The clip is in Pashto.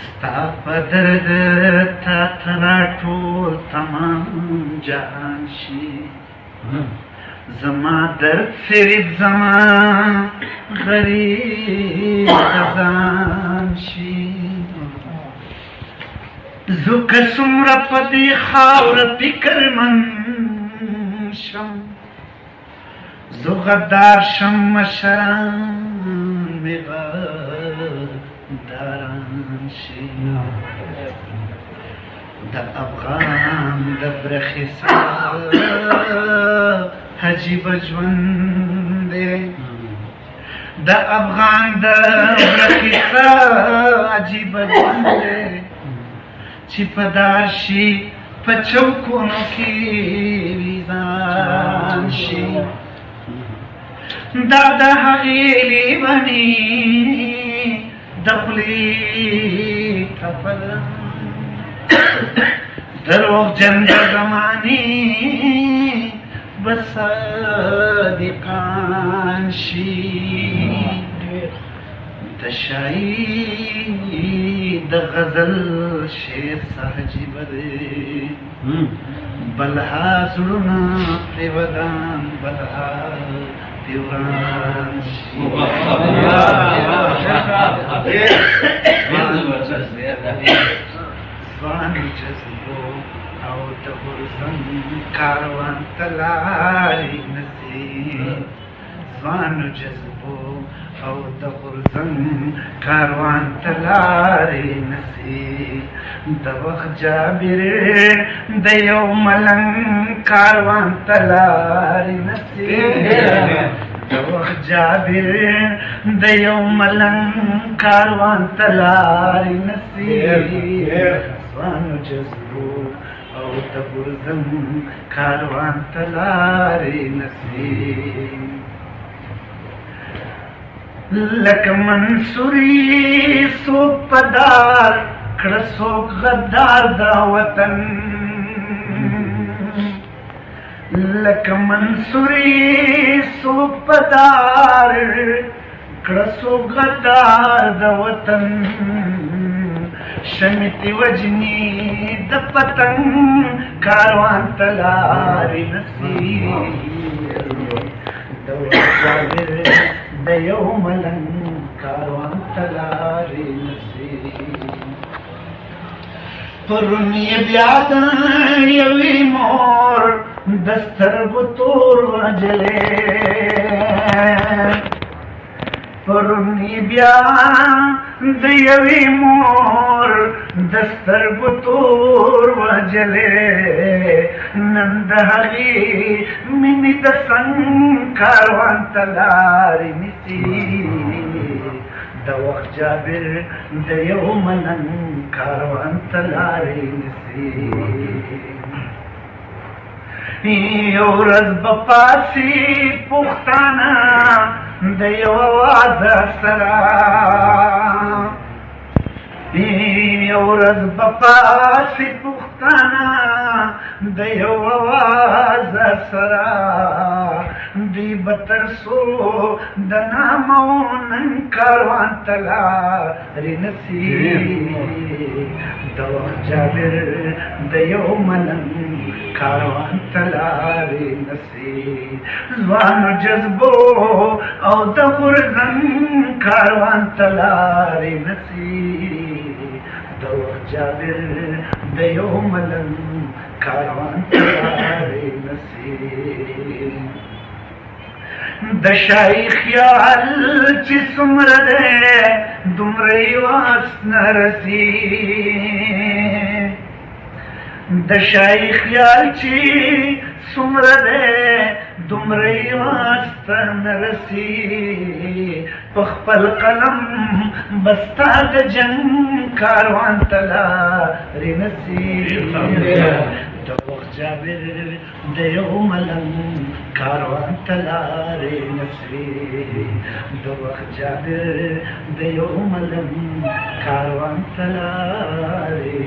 ستا په درد تا ته راټول تمام جهان شي زما درد صرف زما غریب خزان شي زو که څومره په دې خاوره فکرمن شم زو غدار شم مشران مې غداران شي د افغان د برخې سره عجیبه ژوند دی د افغان د برخې سره عجیبه ژوند دی چې په دار شي په چوکونو کې ویزان شي دا د هغې لیوني د خولې کفل دروغجن د زمانې به صادقان شي د شاعري د غزل شعر عجیبه دی بلها زړونه پرې ودان بلها دې وران شي ځوان جذبو او د غرزن کاروان ته لارې نصیب ځوان جذبو او د غرزن کاروان ته لارې نصیب د وخت جابر د یو ملنګ کاروان ته لارې نصیب د وخت جابر د یو ملنګ کاروان ته لارې نصیب ځوانو جذبو او د غرزن کاروان ته لارې نصیب لکه منصوري څوک پدار کړه څوک غدار دا وطن لکه منصوري څوک پدار کړه څوک غدار دا وطن شمتي وجني د پتنګ کاروان ته لارې نصیب د وجابر د یو ملنګ کاروان ته لارې نصیب پرون یې بیا د یوې مور د سترګو تور وجلې پرون یې بیا د یوې مور د سترګو تور وجلې نن د هغې مینې د څنګ کاروان ته لارې نیسي د وخت جابر د یو ملنګ کاروان ته لارې نیسي یو ورځ به پاسي پښتانه د یو اواز سره یو ورځ به پاسي پښتانه د یو اواز سره دوی به تر څو د نامو نن کاروان ته لارې نسي د وخت جابر د یو ملنګ کاروان ته لارې نسي ځوانو جذبو او د غرزن کاروان ته لارې نسي د وخت جابر د یو ملنګ کاروان ته لارې نسي د شای خیال چې څومره دی دومره یې واس نه رسي د شای خیال چې څومره دی دومره یې واس ته نه رسي په خپل قلم به ستا د جنګ کاروان ته لارې نسي د وخت جابر د یو ملنګ کاروان ته لارې نسي د وخت جابر د یو ملنګ کاروان ته لارې